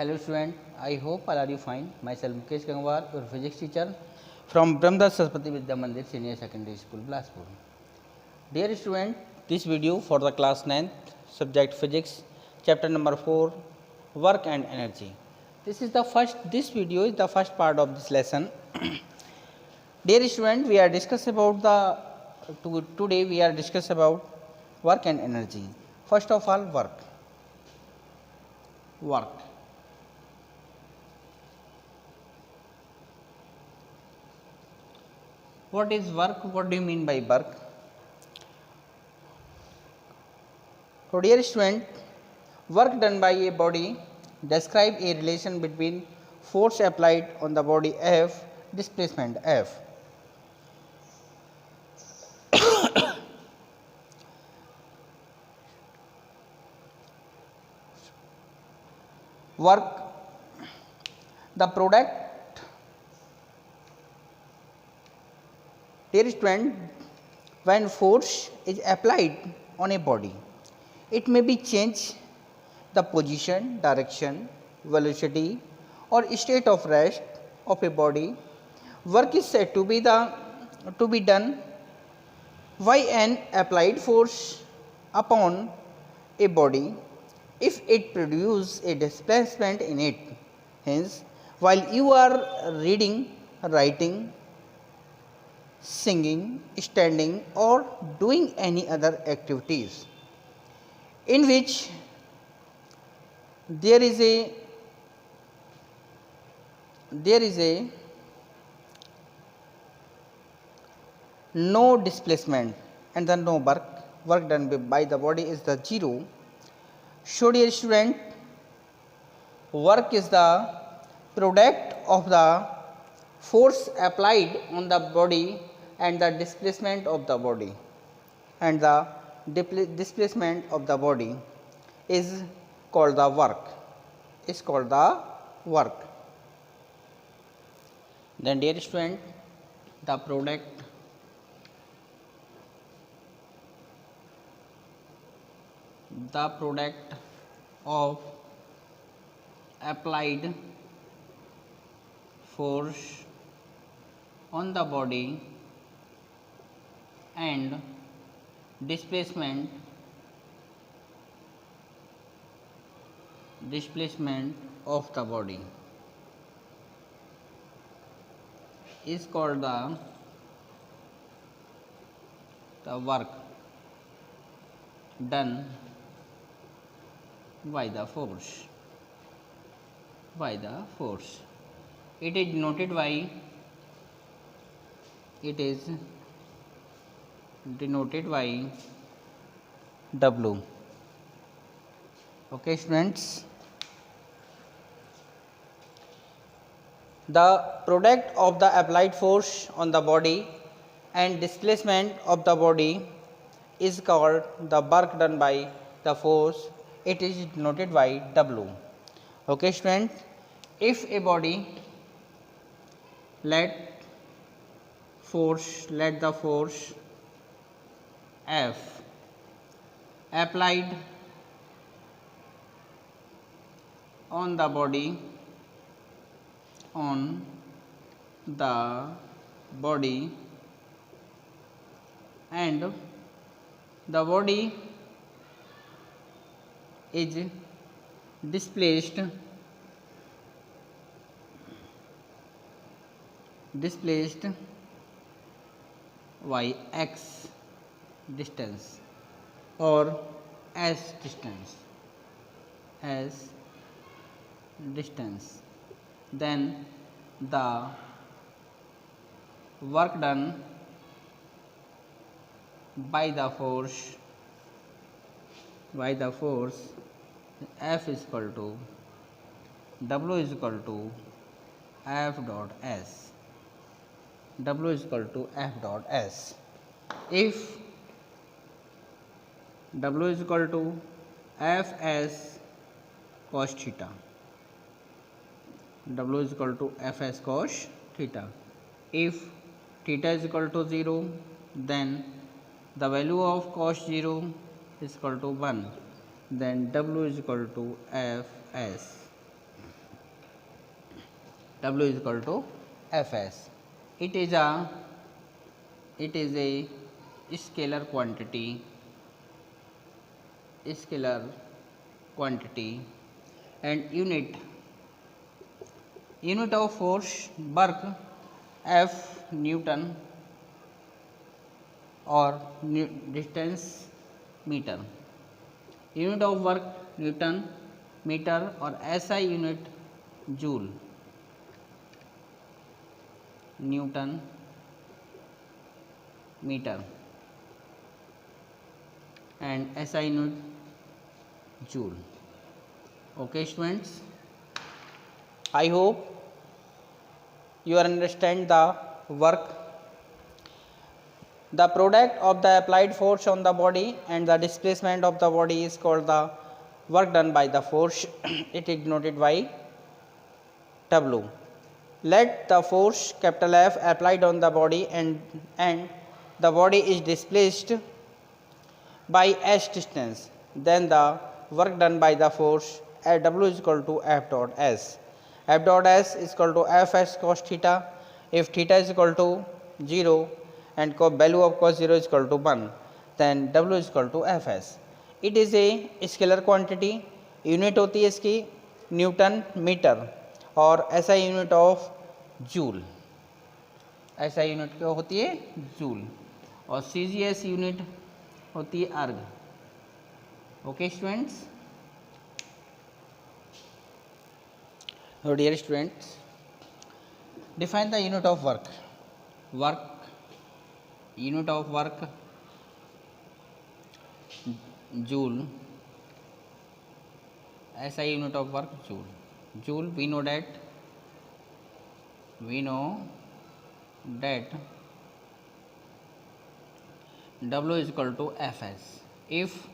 Hello student, I hope all are you fine. Myself Mukesh Gangwar, your physics teacher from Brahmdas Saraswati Vidya Mandir Senior Secondary School, Bilaspur. Dear student, this video for the class 9th subject physics, chapter number 4, work and energy. This video is the first part of this lesson. Dear student, we are discuss about today we are discuss about work and energy. First of all, work. What is work? What do you mean by work? So, dear student, work done by a body describe a relation between force applied on the body F, displacement F. Work, the product. Dear student, when force is applied on a body, it may be change the position, direction, velocity or state of rest of a body. Work is said to be done by an applied force upon a body if it produces a displacement in it. Hence, while you are reading, writing, singing, standing or doing any other activities in which there is a no displacement and the no work done by the body is the zero. So, dear student, work is the product of the force applied on the body and the displacement of the body, and the displacement of the body is called the work. Then, dear student, the product of applied force on the body and displacement of the body is called the work done by the force. It is denoted by W. Okay, students. The product of the applied force on the body and displacement of the body is called the work done by the force. It is denoted by W. Okay, student. If a body let the force F applied on the body and the body is displaced by x distance or s distance, then the work done by the force F is equal to W is equal to F dot S. If W is equal to Fs cos theta, if theta is equal to 0, then the value of cos 0 is equal to 1, then W is equal to Fs. W is equal to Fs. It is a scalar quantity and unit of force work F Newton or distance meter. Unit of work Newton meter or SI unit joule. Newton meter and SI unit joule. Okay students, I hope you understand the work. The product of the applied force on the body and the displacement of the body is called the work done by the force. It is denoted by W. Let the force capital F applied on the body and the body is displaced by s distance, then the work done by the force at W is equal to F dot S. F dot S is equal to Fs cos theta. If theta is equal to 0 and value of cos 0 is equal to 1, then W is equal to Fs. It is a scalar quantity. Unit होती है इसकी Newton metre और SI unit of joule. SI unit क्या होती है? Joule. और CGS unit होती है अर्ग. Okay students. So dear students, define the unit of work. Unit of work joule. SI unit of work joule. Joule we know that W is equal to Fs. If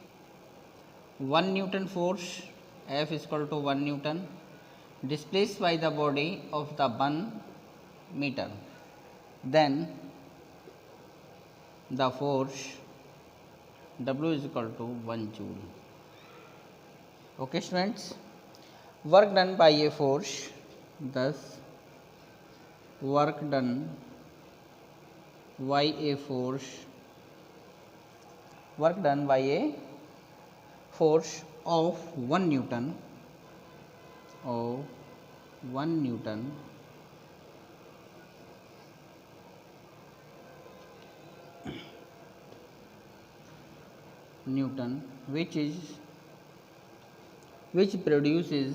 1 Newton force, F is equal to 1 Newton displaced by the body of the 1 meter, then the force W is equal to 1 joule. Okay students, work done by a force, thus work done by a force of 1 Newton which produces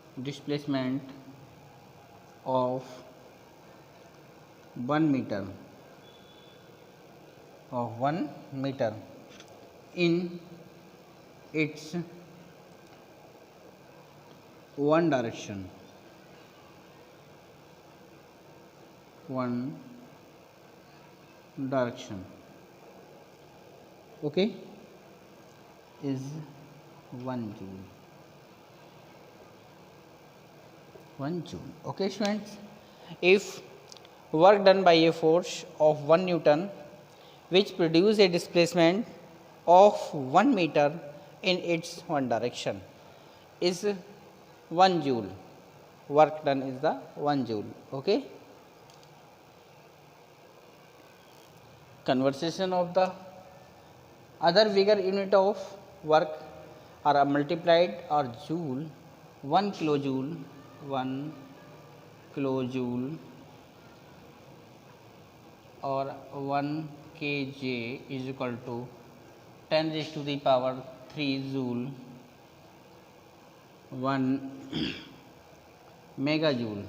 a displacement of 1 meter in its one direction. Okay, is 1 joule. Okay students, if work done by a force of 1 Newton which produce a displacement of 1 meter in its one direction is 1 joule. Work done is the 1 joule. Okay. Conversion of the other bigger unit of work are multiplied or joule. 1 kilojoule or 1 kJ is equal to 10 raised to the power 3 joule. 1 megajoule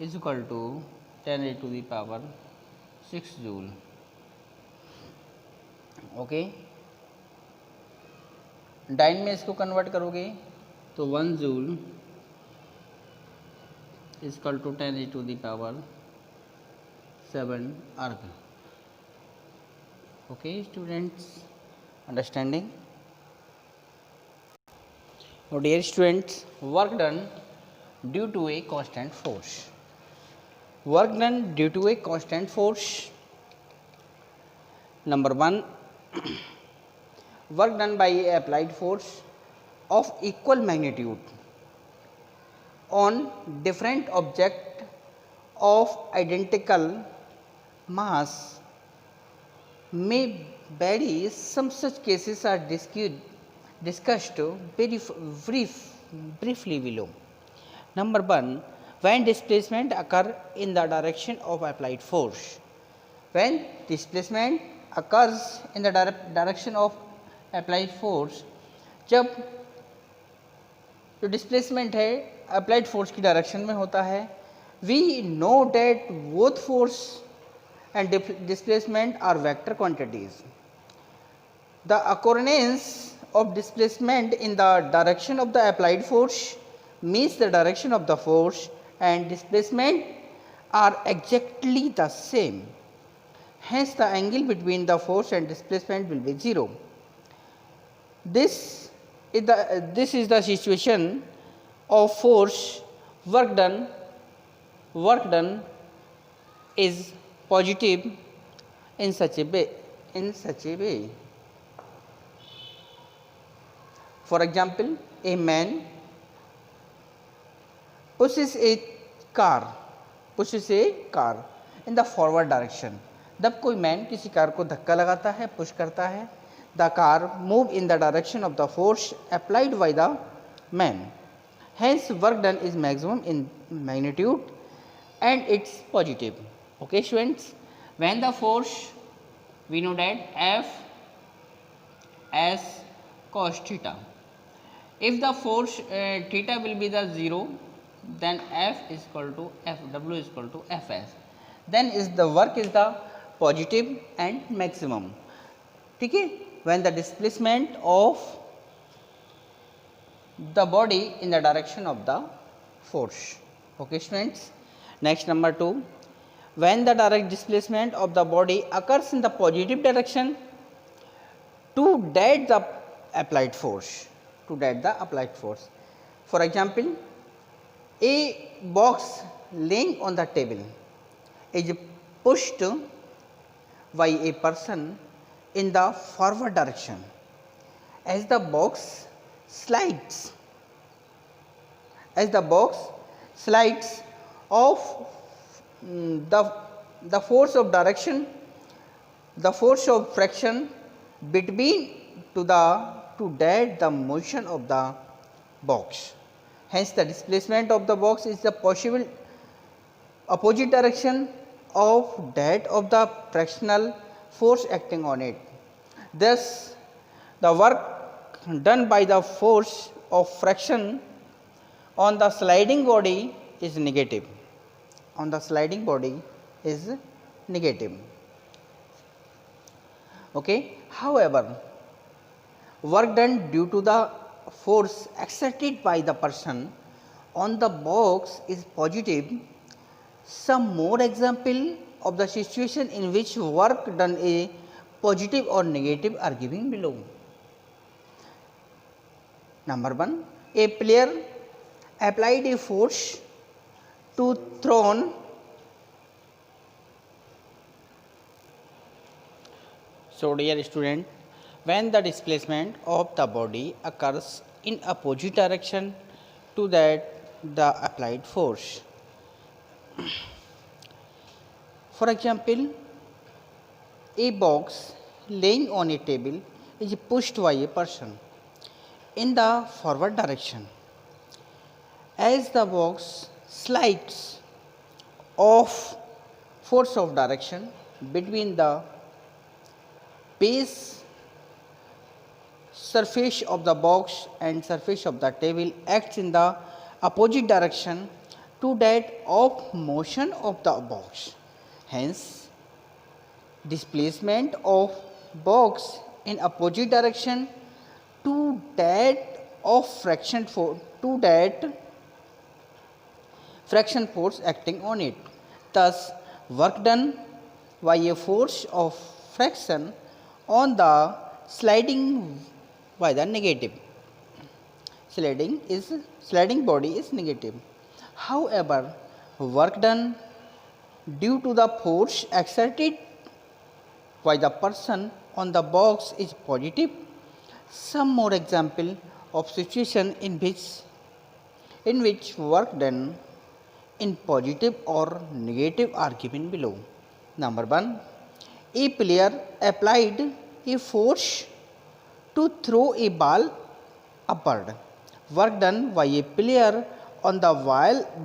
is equal to 10 raised to the power 6 joule. Okay. Dyne में इसको convert करोगे तो 1 joule is equal to 10 raised to the power 7 erg. Okay students, understanding. Now, dear students, work done due to a constant force. Work done due to a constant force. Number 1, work done by a applied force of equal magnitude on different object of identical mass may vary. Some such cases are discussed briefly below. Number 1, when displacement occur in the direction of applied force. When displacement occurs in the direction of applied force, जब जो displacement है applied force की direction में होता है, we know that both force and displacement are vector quantities. The occurrence of displacement in the direction of the applied force means the direction of the force and displacement are exactly the same. Hence, the angle between the force and displacement will be 0. This is the situation of force. Work done is positive in such a way. For example, a man pushes a car in the forward direction. जब कोई man किसी car को धक्का लगाता है, push करता है, the car move in the direction of the force applied by the man. Hence, work done is maximum in magnitude and it's positive. Okay, students, when the force, we know that F as cos theta. If the force theta will be the 0, then F is equal to F, W is equal to Fs. Then is the work is the positive and maximum. Okay? When the displacement of the body in the direction of the force. Okay, students. Next, number 2. When the direct displacement of the body occurs in the positive direction to that the applied force. For example, a box laying on the table is pushed by a person in the forward direction. As the box slides of the force of direction, the force of friction between to that the motion of the box. Hence, the displacement of the box is the possible opposite direction of that of the frictional force acting on it. Thus, the work done by the force of friction on the sliding body is negative. Okay. However, work done due to the force exerted by the person on the box is positive. Some more example of the situation in which work done is positive or negative are given below. Number 1, a player applied a force to thrown So, dear student, when the displacement of the body occurs in opposite direction to that the applied force. For example, a box laying on a table is pushed by a person in the forward direction. As the box slides off force of direction between the base surface of the box and surface of the table acts in the opposite direction to that of motion of the box. Hence, displacement of box in opposite direction to that of friction force acting on it. Thus, work done by a force of friction on the sliding by the negative. sliding body is negative. However, work done due to the force exerted by the person on the box is positive. Some more example of situation in which work done in positive or negative are given below. Number 1. A player applied a force to throw a ball upward. Work done by a player on the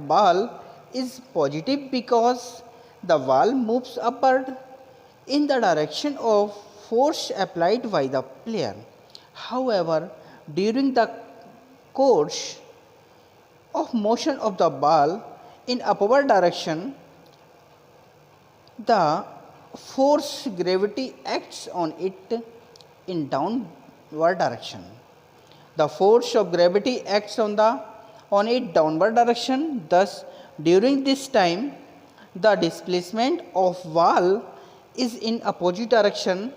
ball is positive because the ball moves upward in the direction of force applied by the player. However, during the course of motion of the ball in upward direction, the force gravity acts on it in downward direction. The force of gravity acts on it downward direction. Thus, during this time, the displacement of ball is in opposite direction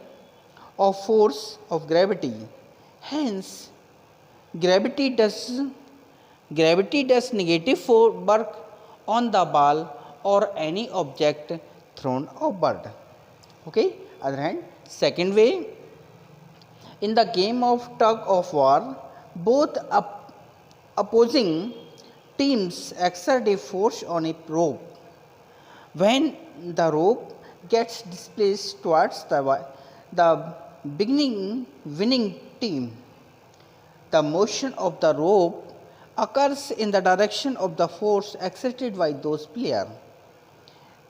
of force of gravity. Hence, gravity does negative work on the ball or any object thrown upward. Okay. Other hand, second way, in the game of tug of war, both opposing teams exert a force on a rope. When the rope gets displaced towards the winning team, the motion of the rope occurs in the direction of the force exerted by those players.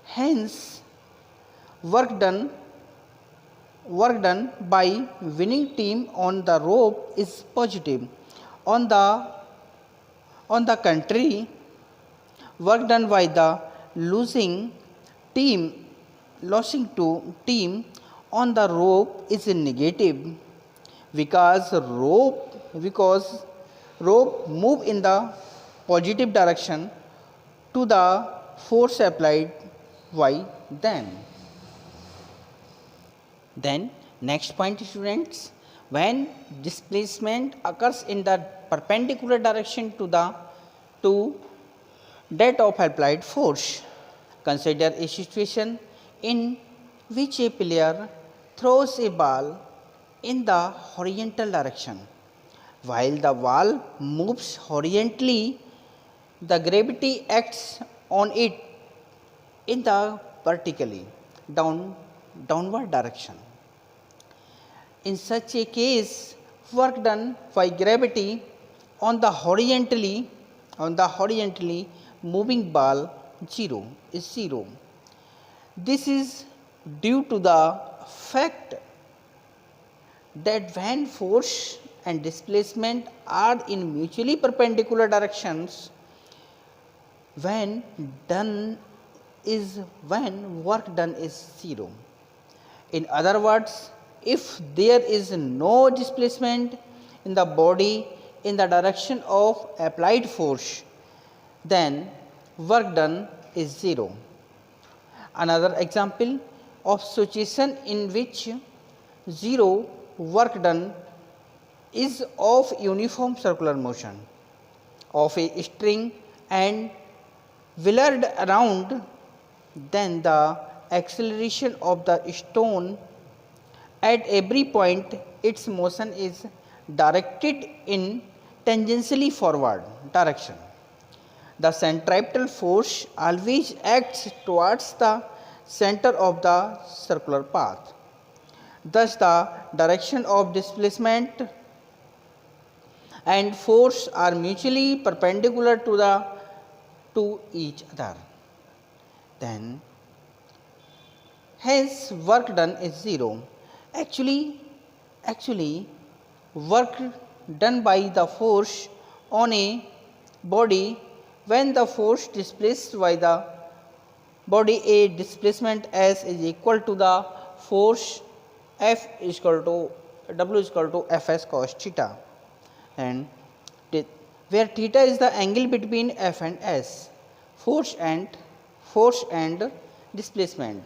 Hence, work done by winning team on the rope is positive. On the contrary, work done by the losing team on the rope is negative because rope move in the positive direction to the force applied by them. Then next point, students, when displacement occurs in the perpendicular direction to that of applied force, consider a situation in which a player throws a ball in the horizontal direction. While the ball moves horizontally, the gravity acts on it in the vertically downward direction. In such a case, work done by gravity on the horizontally moving ball is zero. This is due to the fact that when force and displacement are in mutually perpendicular directions, when work done is zero. In other words, if there is no displacement in the body in the direction of applied force, then work done is zero. Another example of situation in which zero work done is of uniform circular motion of a string and whirled around, then the acceleration of the stone at every point its motion is directed in tangentially forward direction. The centripetal force always acts towards the center of the circular path. Thus, the direction of displacement and force are mutually perpendicular to each other. Then, hence work done is zero. Actually, work done by the force on a body when the force displaced by the body a displacement S is equal to the force F is equal to W is equal to Fs cos theta, and where theta is the angle between F and S, force and displacement.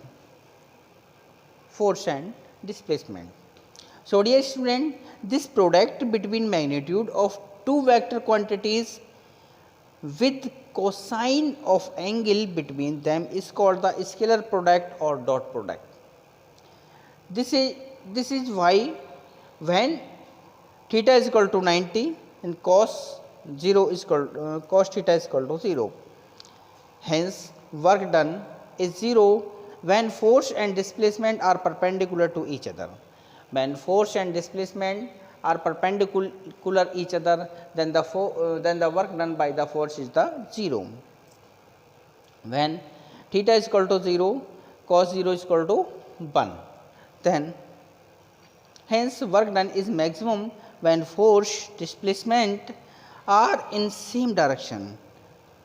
So dear student, this product between magnitude of two vector quantities with cosine of angle between them is called the scalar product or dot product. This is why when theta is equal to 90 and cos theta is equal to 0. Hence, work done is 0 when force and displacement are perpendicular to each other. When force and displacement are perpendicular each other, then the work done by the force is the 0. When theta is equal to 0, cos 0 is equal to 1. Then hence work done is maximum when force displacement are in same direction.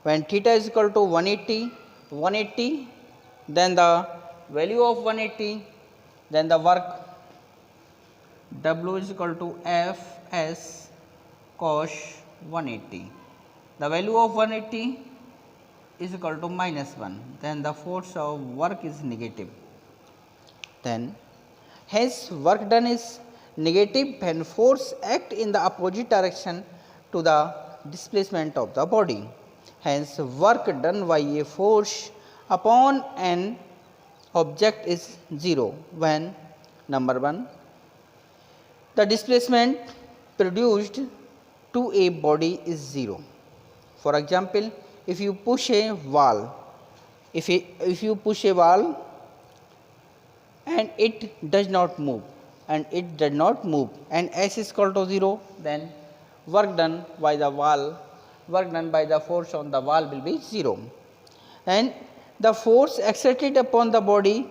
When theta is equal to 180, then the value of 180, then the work W is equal to Fs cos 180. The value of 180 is equal to -1, then the force of work is negative. Then hence work done is negative when force act in the opposite direction to the displacement of the body. Hence work done by a force upon an object is 0 when number 1, the displacement produced to a body is 0. For example, if you push a wall, if you push a wall and it does not move and S is equal to 0, then work done by the force on the wall will be 0. And the force exerted upon the body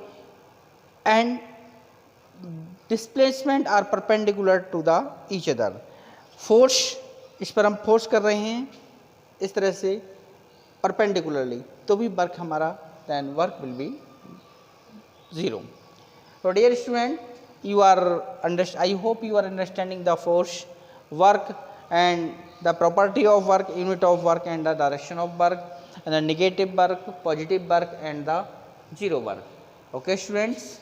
and displacement are perpendicular to the each other. Force, इस पर हम force कर रहे हैं इस तरह से perpendicularly, तो भी वर्क हमारा then work will be 0. So dear student, I hope you are understanding the force, work and the property of work, unit of work and the direction of work and the negative work, positive work and the 0 work. Okay students.